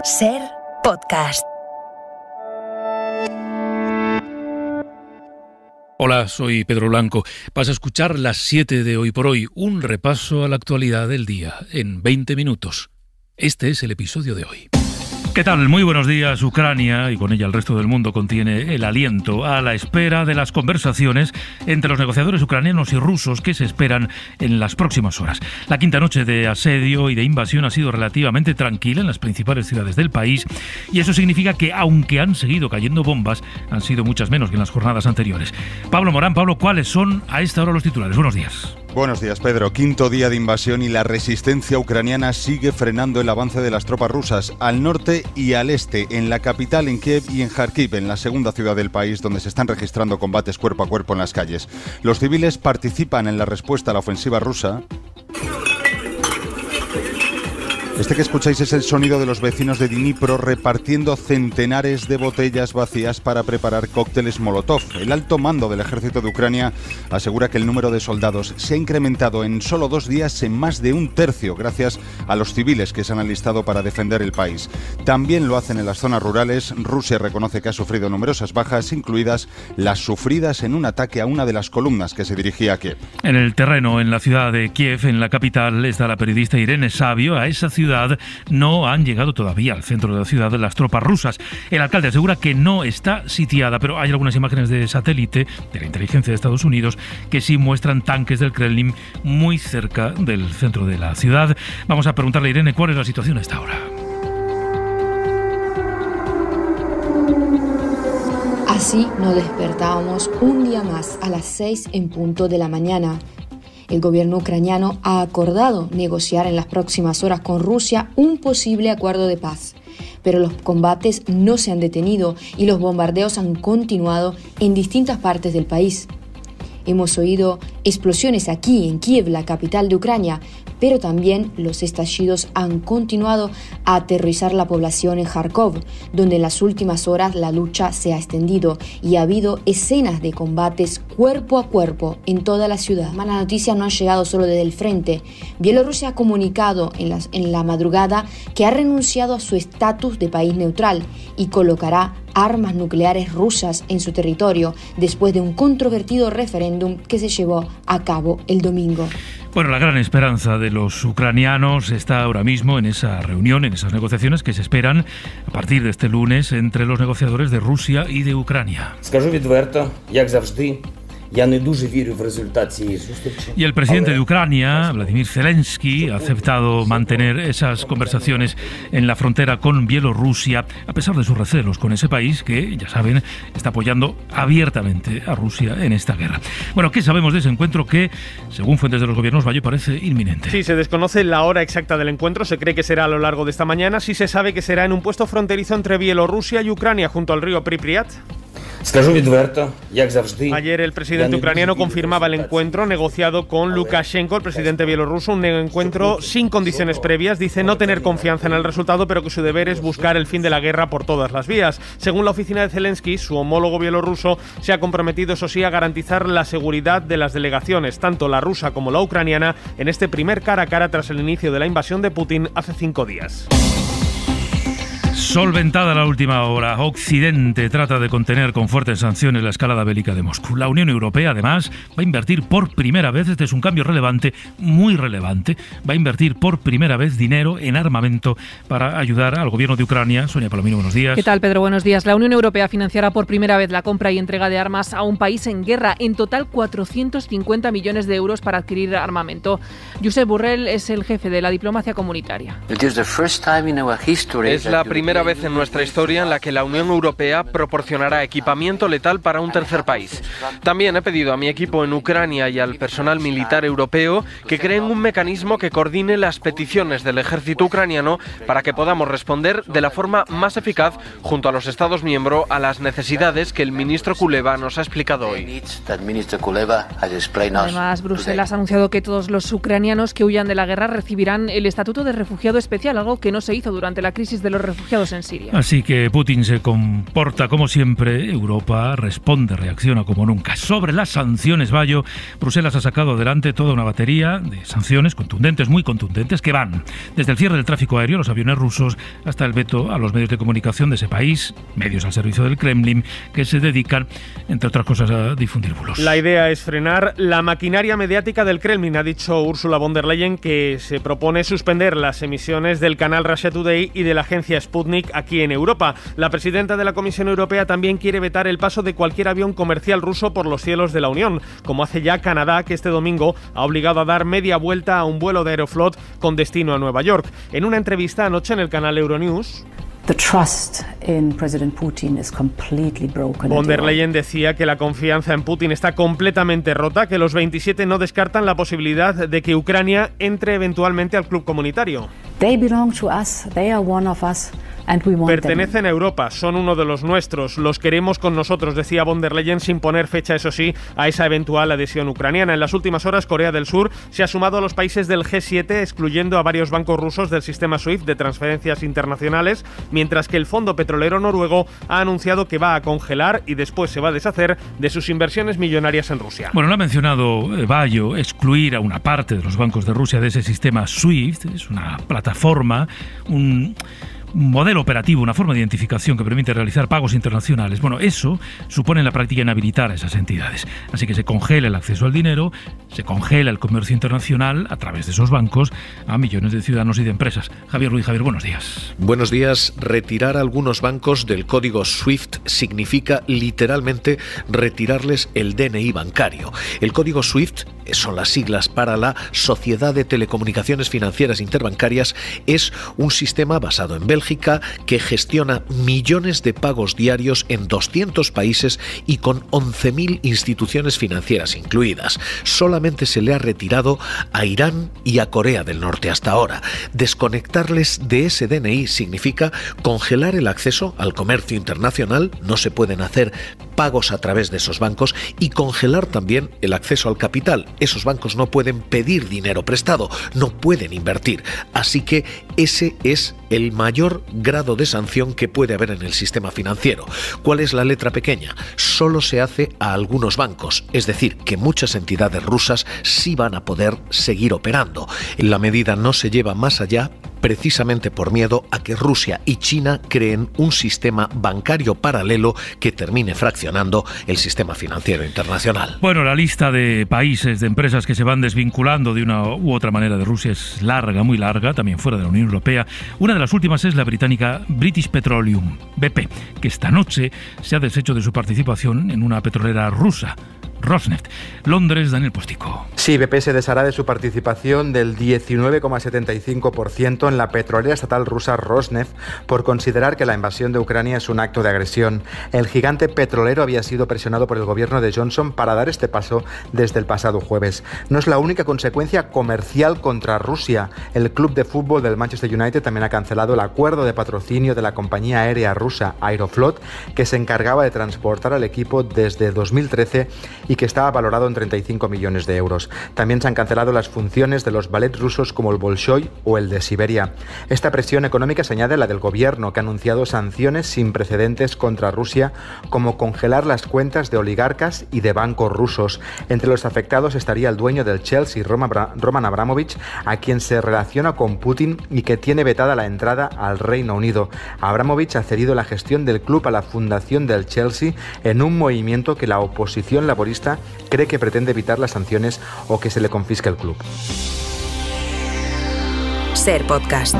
SER Podcast. Hola, soy Pedro Blanco. Vas a escuchar las 7 de Hoy por Hoy, un repaso a la actualidad del día en 20 minutos. Este es el episodio de hoy. ¿Qué tal? Muy buenos días. Ucrania, y con ella el resto del mundo, contiene el aliento a la espera de las conversaciones entre los negociadores ucranianos y rusos que se esperan en las próximas horas. La quinta noche de asedio y de invasión ha sido relativamente tranquila en las principales ciudades del país, y eso significa que, aunque han seguido cayendo bombas, han sido muchas menos que en las jornadas anteriores. Pablo Morán. Pablo, ¿cuáles son a esta hora los titulares? Buenos días. Buenos días, Pedro. Quinto día de invasión y la resistencia ucraniana sigue frenando el avance de las tropas rusas al norte y al este, en la capital, en Kiev, y en Kharkiv, en la segunda ciudad del país, donde se están registrando combates cuerpo a cuerpo en las calles. Los civiles participan en la respuesta a la ofensiva rusa. Este que escucháis es el sonido de los vecinos de Dnipro repartiendo centenares de botellas vacías para preparar cócteles Molotov. El alto mando del ejército de Ucrania asegura que el número de soldados se ha incrementado en solo 2 días en más de 1/3, gracias a los civiles que se han alistado para defender el país. También lo hacen en las zonas rurales. Rusia reconoce que ha sufrido numerosas bajas, incluidas las sufridas en un ataque a una de las columnas que se dirigía a Kiev. En el terreno, en la ciudad de Kiev, en la capital, está la periodista Irene Savio. A esa ciudad no han llegado todavía al centro de la ciudad las tropas rusas. El alcalde asegura que no está sitiada, pero hay algunas imágenes de satélite de la inteligencia de Estados Unidos que sí muestran tanques del Kremlin muy cerca del centro de la ciudad. Vamos a preguntarle a Irene cuál es la situación a esta hora. Así nos despertábamos un día más a las 6 en punto de la mañana. El gobierno ucraniano ha acordado negociar en las próximas horas con Rusia un posible acuerdo de paz. Pero los combates no se han detenido y los bombardeos han continuado en distintas partes del país. Hemos oído explosiones aquí en Kiev, la capital de Ucrania, pero también los estallidos han continuado a aterrorizar la población en Kharkov, donde en las últimas horas la lucha se ha extendido y ha habido escenas de combates cuerpo a cuerpo en toda la ciudad. Malas noticias no han llegado solo desde el frente. Bielorrusia ha comunicado en la madrugada que ha renunciado a su estatus de país neutral y colocará armas nucleares rusas en su territorio después de un controvertido referéndum que se llevó a cabo el domingo. Bueno, la gran esperanza de los ucranianos está ahora mismo en esa reunión, en esas negociaciones que se esperan a partir de este lunes entre los negociadores de Rusia y de Ucrania. Y el presidente de Ucrania, Vladimir Zelensky, ha aceptado mantener esas conversaciones en la frontera con Bielorrusia, a pesar de sus recelos con ese país que, ya saben, está apoyando abiertamente a Rusia en esta guerra. Bueno, ¿qué sabemos de ese encuentro que, según fuentes de los gobiernos, parece inminente? Sí, se desconoce la hora exacta del encuentro, se cree que será a lo largo de esta mañana. Sí se sabe que será en un puesto fronterizo entre Bielorrusia y Ucrania, junto al río Pripyat. Ayer el presidente ucraniano confirmaba el encuentro negociado con Lukashenko, el presidente bielorruso, un encuentro sin condiciones previas. Dice no tener confianza en el resultado, pero que su deber es buscar el fin de la guerra por todas las vías. Según la oficina de Zelensky, su homólogo bielorruso se ha comprometido, eso sí, a garantizar la seguridad de las delegaciones, tanto la rusa como la ucraniana, en este primer cara a cara tras el inicio de la invasión de Putin hace 5 días. Solventada la última hora, Occidente trata de contener con fuertes sanciones la escalada bélica de Moscú. La Unión Europea, además, va a invertir por primera vez, este es un cambio relevante, muy relevante, va a invertir por primera vez dinero en armamento para ayudar al gobierno de Ucrania. Sonia Palomino, buenos días. ¿Qué tal, Pedro? Buenos días. La Unión Europea financiará por primera vez la compra y entrega de armas a un país en guerra. En total, 450 millones de euros para adquirir armamento. Josep Borrell es el jefe de la diplomacia comunitaria. Es la primera vez en nuestra historia en la que la Unión Europea proporcionará equipamiento letal para un tercer país. También he pedido a mi equipo en Ucrania y al personal militar europeo que creen un mecanismo que coordine las peticiones del ejército ucraniano para que podamos responder de la forma más eficaz junto a los Estados miembros a las necesidades que el ministro Kuleva nos ha explicado hoy. Además, Bruselas ha anunciado que todos los ucranianos que huyan de la guerra recibirán el estatuto de refugiado especial, algo que no se hizo durante la crisis de los refugiados refugiados en Siria. Así que Putin se comporta como siempre, Europa responde, reacciona como nunca. Sobre las sanciones, Bayo, Bruselas ha sacado adelante toda una batería de sanciones contundentes, muy contundentes, que van desde el cierre del tráfico aéreo a los aviones rusos hasta el veto a los medios de comunicación de ese país, medios al servicio del Kremlin, que se dedican, entre otras cosas, a difundir bulos. La idea es frenar la maquinaria mediática del Kremlin, ha dicho Ursula von der Leyen, que se propone suspender las emisiones del canal Russia Today y de la agencia Sputnik aquí en Europa. La presidenta de la Comisión Europea también quiere vetar el paso de cualquier avión comercial ruso por los cielos de la Unión, como hace ya Canadá, que este domingo ha obligado a dar media vuelta a un vuelo de Aeroflot con destino a Nueva York. En una entrevista anoche en el canal Euronews, von der Leyen decía que la confianza en Putin está completamente rota, que los 27 no descartan la posibilidad de que Ucrania entre eventualmente al club comunitario. Pertenecen a Europa, son uno de los nuestros, los queremos con nosotros, decía von der Leyen, sin poner fecha, eso sí, a esa eventual adhesión ucraniana. En las últimas horas, Corea del Sur se ha sumado a los países del G7, excluyendo a varios bancos rusos del sistema SWIFT de transferencias internacionales, mientras que el Fondo Petrolero Noruego ha anunciado que va a congelar y después se va a deshacer de sus inversiones millonarias en Rusia. Bueno, lo ha mencionado Bayo, excluir a una parte de los bancos de Rusia de ese sistema SWIFT, es una plataforma, un modelo operativo, una forma de identificación que permite realizar pagos internacionales. Bueno, eso supone en la práctica inhabilitar a esas entidades. Así que se congela el acceso al dinero, se congela el comercio internacional a través de esos bancos a millones de ciudadanos y de empresas. Javier Ruiz, Javier, buenos días. Buenos días. Retirar a algunos bancos del código SWIFT significa literalmente retirarles el DNI bancario. El código SWIFT, son las siglas para la Sociedad de Telecomunicaciones Financieras Interbancarias, es un sistema basado en Bélgica que gestiona millones de pagos diarios en 200 países y con 11.000 instituciones financieras incluidas. Solamente se le ha retirado a Irán y a Corea del Norte hasta ahora. Desconectarles de ese DNI significa congelar el acceso al comercio internacional, no se pueden hacer pagos a través de esos bancos, y congelar también el acceso al capital. Esos bancos no pueden pedir dinero prestado, no pueden invertir. Así que ese es el mayor grado de sanción que puede haber en el sistema financiero. ¿Cuál es la letra pequeña? Solo se hace a algunos bancos, es decir, que muchas entidades rusas sí van a poder seguir operando. La medida no se lleva más allá precisamente por miedo a que Rusia y China creen un sistema bancario paralelo que termine fraccionando el sistema financiero internacional. Bueno, la lista de países, de empresas que se van desvinculando de una u otra manera de Rusia es larga, muy larga, también fuera de la Unión Europea. Una de las últimas es la británica British Petroleum, BP, que esta noche se ha deshecho de su participación en una petrolera rusa, Rosneft. Londres, Daniel Postico. Sí, BP se deshará de su participación del 19,75% en la petrolera estatal rusa Rosneft por considerar que la invasión de Ucrania es un acto de agresión. El gigante petrolero había sido presionado por el gobierno de Johnson para dar este paso desde el pasado jueves. No es la única consecuencia comercial contra Rusia. El club de fútbol del Manchester United también ha cancelado el acuerdo de patrocinio de la compañía aérea rusa Aeroflot, que se encargaba de transportar al equipo desde 2013 y que estaba valorado en 35 millones de euros. También se han cancelado las funciones de los ballets rusos como el Bolshoi o el de Siberia. Esta presión económica se añade a la del gobierno, que ha anunciado sanciones sin precedentes contra Rusia, como congelar las cuentas de oligarcas y de bancos rusos. Entre los afectados estaría el dueño del Chelsea, Roman Abramovich, a quien se relaciona con Putin y que tiene vetada la entrada al Reino Unido. Abramovich ha cedido la gestión del club a la fundación del Chelsea en un movimiento que la oposición laborista cree que pretende evitar las sanciones o que se le confisque el club. Ser Podcast.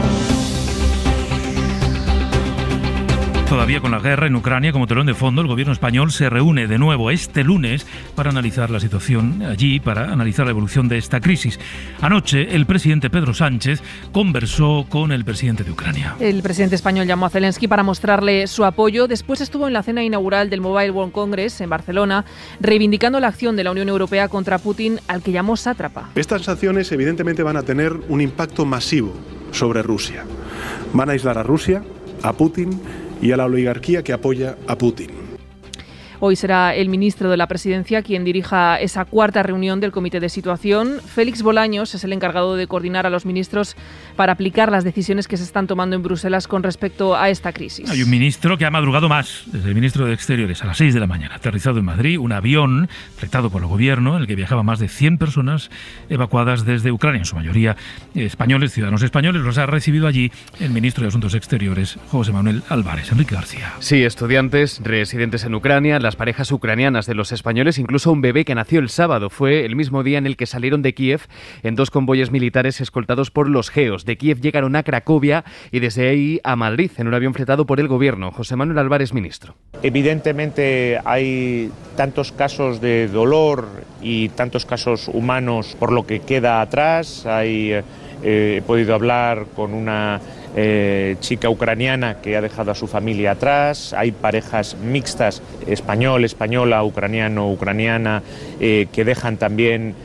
Todavía con la guerra en Ucrania como telón de fondo, el gobierno español se reúne de nuevo este lunes para analizar la situación allí, para analizar la evolución de esta crisis. Anoche, el presidente Pedro Sánchez conversó con el presidente de Ucrania. El presidente español llamó a Zelensky para mostrarle su apoyo. Después estuvo en la cena inaugural del Mobile World Congress en Barcelona, reivindicando la acción de la Unión Europea contra Putin, al que llamó sátrapa. Estas sanciones evidentemente van a tener un impacto masivo sobre Rusia. Van a aislar a Rusia, a Putin y a la oligarquía que apoya a Putin. Hoy será el ministro de la Presidencia quien dirija esa cuarta reunión del Comité de Situación. Félix Bolaños es el encargado de coordinar a los ministros para aplicar las decisiones que se están tomando en Bruselas con respecto a esta crisis. Hay un ministro que ha madrugado más, desde el ministro de Exteriores, a las 6 de la mañana, aterrizado en Madrid, un avión fletado por el gobierno en el que viajaban más de 100 personas evacuadas desde Ucrania, en su mayoría españoles, ciudadanos españoles. Los ha recibido allí el ministro de Asuntos Exteriores, José Manuel Álvarez. Enrique García. Sí, estudiantes residentes en Ucrania, las parejas ucranianas de los españoles, incluso un bebé que nació el sábado. Fue el mismo día en el que salieron de Kiev en 2 convoyes militares escoltados por los GEOS. De Kiev llegaron a Cracovia y desde ahí a Madrid en un avión fletado por el gobierno. José Manuel Álvarez, ministro. Evidentemente hay tantos casos de dolor y tantos casos humanos por lo que queda atrás. He podido hablar con una chica ucraniana que ha dejado a su familia atrás. Hay parejas mixtas, española, ucraniano, ucraniana, que dejan también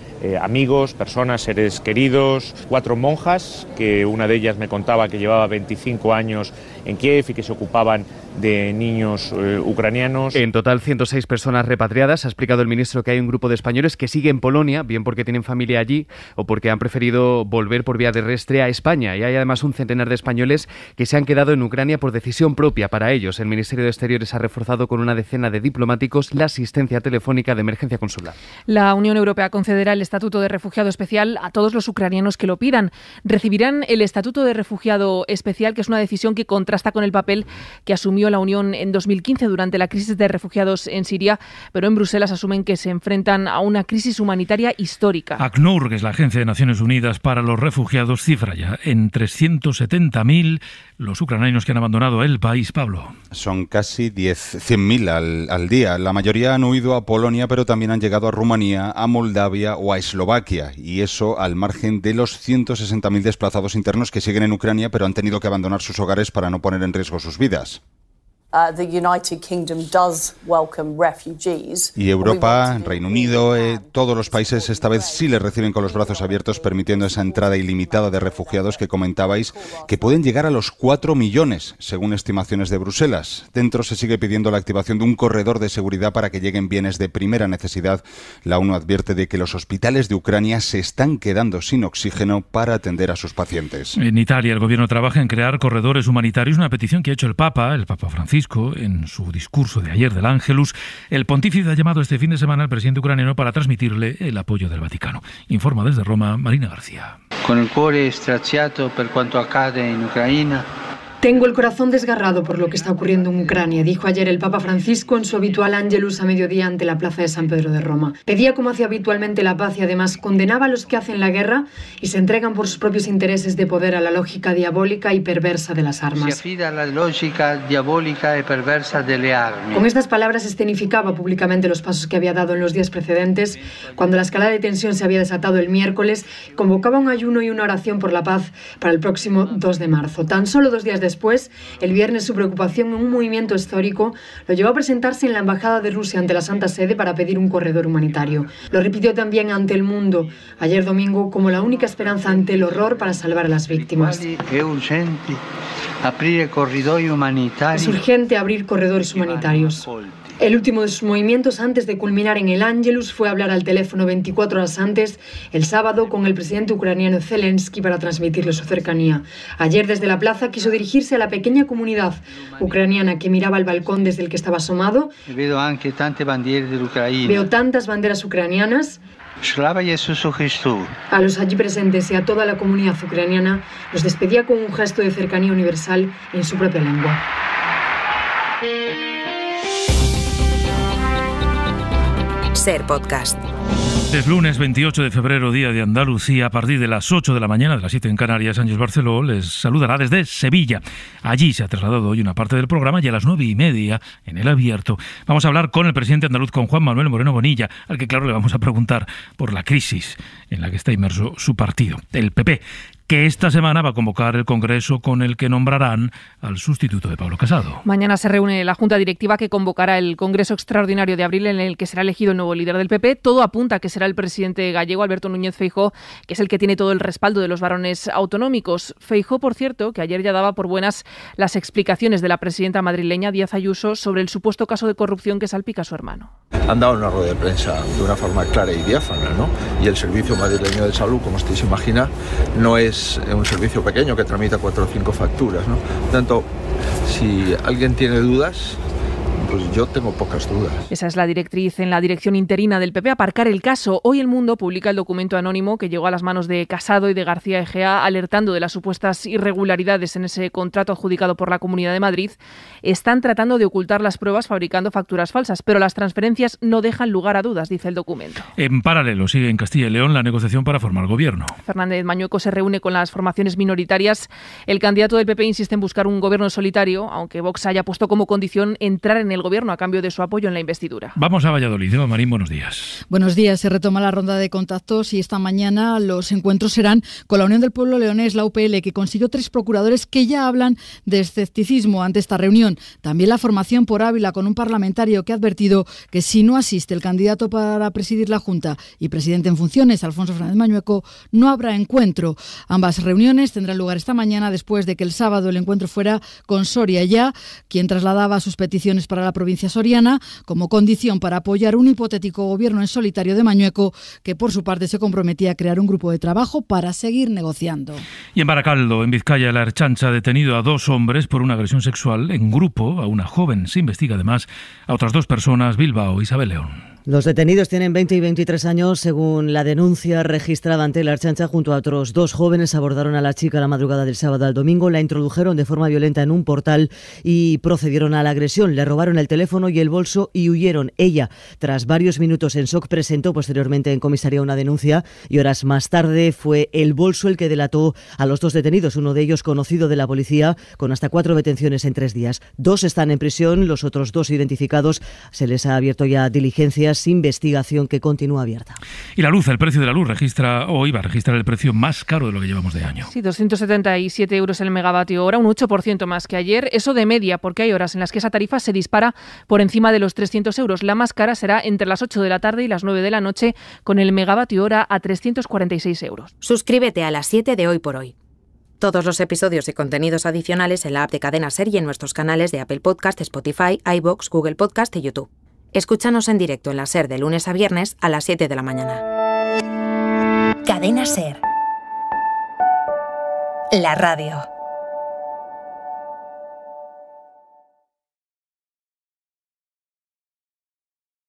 amigos, personas, seres queridos. 4 monjas, que una de ellas me contaba que llevaba 25 años en Kiev y que se ocupaban de niños ucranianos. En total 106 personas repatriadas. Ha explicado el ministro que hay un grupo de españoles que sigue en Polonia, bien porque tienen familia allí o porque han preferido volver por vía terrestre a España. Y hay además un centenar de españoles que se han quedado en Ucrania por decisión propia. Para ellos, el Ministerio de Exteriores ha reforzado con una decena de diplomáticos la asistencia telefónica de emergencia consular. La Unión Europea concederá el estatuto de refugiado especial a todos los ucranianos que lo pidan. Recibirán el estatuto de refugiado especial, que es una decisión que contrasta con el papel que asumió la Unión en 2015 durante la crisis de refugiados en Siria, pero en Bruselas asumen que se enfrentan a una crisis humanitaria histórica. ACNUR, que es la Agencia de Naciones Unidas para los Refugiados, cifra ya en 370.000 los ucranianos que han abandonado el país. Pablo. Son casi 100.000 al día. La mayoría han huido a Polonia, pero también han llegado a Rumanía, a Moldavia o a Eslovaquia. Y eso al margen de los 160.000 desplazados internos que siguen en Ucrania, pero han tenido que abandonar sus hogares para no poner en riesgo sus vidas. Y Europa, Reino Unido, todos los países esta vez sí les reciben con los brazos abiertos, permitiendo esa entrada ilimitada de refugiados que comentabais, que pueden llegar a los 4 millones, según estimaciones de Bruselas. Dentro se sigue pidiendo la activación de un corredor de seguridad para que lleguen bienes de primera necesidad. La ONU advierte de que los hospitales de Ucrania se están quedando sin oxígeno para atender a sus pacientes. En Italia, el gobierno trabaja en crear corredores humanitarios, una petición que ha hecho el Papa Francisco, en su discurso de ayer del Ángelus. El pontífice ha llamado este fin de semana al presidente ucraniano para transmitirle el apoyo del Vaticano. Informa desde Roma Marina García. Con el cuore straziato per quanto accade in Ucraina. Tengo el corazón desgarrado por lo que está ocurriendo en Ucrania, dijo ayer el Papa Francisco en su habitual Ángelus a mediodía ante la plaza de San Pedro de Roma. Pedía como hacía habitualmente la paz y además condenaba a los que hacen la guerra y se entregan por sus propios intereses de poder a la lógica diabólica y perversa de las armas. Se afida a la lógica diabólica y perversa delle armi. Con estas palabras escenificaba públicamente los pasos que había dado en los días precedentes, cuando la escalada de tensión se había desatado el miércoles, convocaba un ayuno y una oración por la paz para el próximo 2 de marzo. Tan solo 2 días después, el viernes, su preocupación en un movimiento histórico lo llevó a presentarse en la Embajada de Rusia ante la Santa Sede para pedir un corredor humanitario. Lo repitió también ante el mundo ayer domingo como la única esperanza ante el horror para salvar a las víctimas. Es urgente abrir corredores humanitarios. El último de sus movimientos antes de culminar en el Ángelus fue hablar al teléfono 24 horas antes, el sábado, con el presidente ucraniano Zelensky para transmitirle su cercanía. Ayer desde la plaza quiso dirigirse a la pequeña comunidad ucraniana que miraba al balcón desde el que estaba asomado. Veo tantas banderas ucranianas. A los allí presentes y a toda la comunidad ucraniana los despedía con un gesto de cercanía universal en su propia lengua. Ser Podcast. Es lunes 28 de febrero, día de Andalucía. A partir de las 8 de la mañana, de las 7 en Canarias, Ángeles Barceló les saludará desde Sevilla. Allí se ha trasladado hoy una parte del programa y a las 9:30 en El Abierto vamos a hablar con el presidente andaluz, con Juan Manuel Moreno Bonilla, al que claro le vamos a preguntar por la crisis en la que está inmerso su partido, el PP. que esta semana va a convocar el Congreso con el que nombrarán al sustituto de Pablo Casado. Mañana se reúne la Junta Directiva que convocará el Congreso Extraordinario de abril, en el que será elegido el nuevo líder del PP. Todo apunta a que será el presidente gallego, Alberto Núñez Feijóo, que es el que tiene todo el respaldo de los varones autonómicos. Feijóo, por cierto, que ayer ya daba por buenas las explicaciones de la presidenta madrileña Díaz Ayuso sobre el supuesto caso de corrupción que salpica a su hermano. Han dado una rueda de prensa de una forma clara y diáfana, ¿no? Y el Servicio Madrileño de Salud, como usted se imagina, no es un servicio pequeño que tramita 4 o 5 facturas, ¿no? Por tanto, si alguien tiene dudas, pues yo tengo pocas dudas. Esa es la directriz en la dirección interina del PP, aparcar el caso. Hoy El Mundo publica el documento anónimo que llegó a las manos de Casado y de García Egea, alertando de las supuestas irregularidades en ese contrato adjudicado por la Comunidad de Madrid. Están tratando de ocultar las pruebas fabricando facturas falsas, pero las transferencias no dejan lugar a dudas, dice el documento. En paralelo sigue en Castilla y León la negociación para formar gobierno. Fernández Mañueco se reúne con las formaciones minoritarias. El candidato del PP insiste en buscar un gobierno solitario, aunque Vox haya puesto como condición entrar en el gobierno a cambio de su apoyo en la investidura. Vamos a Valladolid. Eva Marín, buenos días. Buenos días. Se retoma la ronda de contactos y esta mañana los encuentros serán con la Unión del Pueblo Leonés, la UPL, que consiguió 3 procuradores que ya hablan de escepticismo ante esta reunión. También la formación por Ávila, con un parlamentario que ha advertido que si no asiste el candidato para presidir la Junta y presidente en funciones, Alfonso Fernández Mañueco, no habrá encuentro. Ambas reuniones tendrán lugar esta mañana, después de que el sábado el encuentro fuera con Soria Ya, quien trasladaba sus peticiones para la provincia soriana como condición para apoyar un hipotético gobierno en solitario de Mañueco, que por su parte se comprometía a crear un grupo de trabajo para seguir negociando. Y en Baracaldo, en Vizcaya, la Ertzaintza ha detenido a 2 hombres por una agresión sexual en grupo a una joven. Se investiga además a otras 2 personas, Bilbao y Isabel León. Los detenidos tienen 20 y 23 años, según la denuncia registrada ante la Ertzaintza. Junto a otros 2 jóvenes abordaron a la chica la madrugada del sábado al domingo, la introdujeron de forma violenta en un portal y procedieron a la agresión. Le robaron el teléfono y el bolso y huyeron. Ella, tras varios minutos en shock, presentó posteriormente en comisaría una denuncia y horas más tarde fue el bolso el que delató a los 2 detenidos, uno de ellos conocido de la policía, con hasta 4 detenciones en 3 días. 2 están en prisión, los otros 2 identificados se les ha abierto ya diligencias, investigación que continúa abierta. Y la luz, el precio de la luz va a registrar el precio más caro de lo que llevamos de año. Sí, 277 euros el megavatio hora, un 8% más que ayer. Eso de media, porque hay horas en las que esa tarifa se dispara por encima de los 300 euros. La más cara será entre las 8 de la tarde y las 9 de la noche, con el megavatio hora a 346 euros. Suscríbete a las 7 de Hoy por Hoy. Todos los episodios y contenidos adicionales en la app de Cadena SER y en nuestros canales de Apple Podcast, Spotify, iVoox, Google Podcast y YouTube. Escúchanos en directo en la SER de lunes a viernes a las 7 de la mañana. Cadena SER. La radio.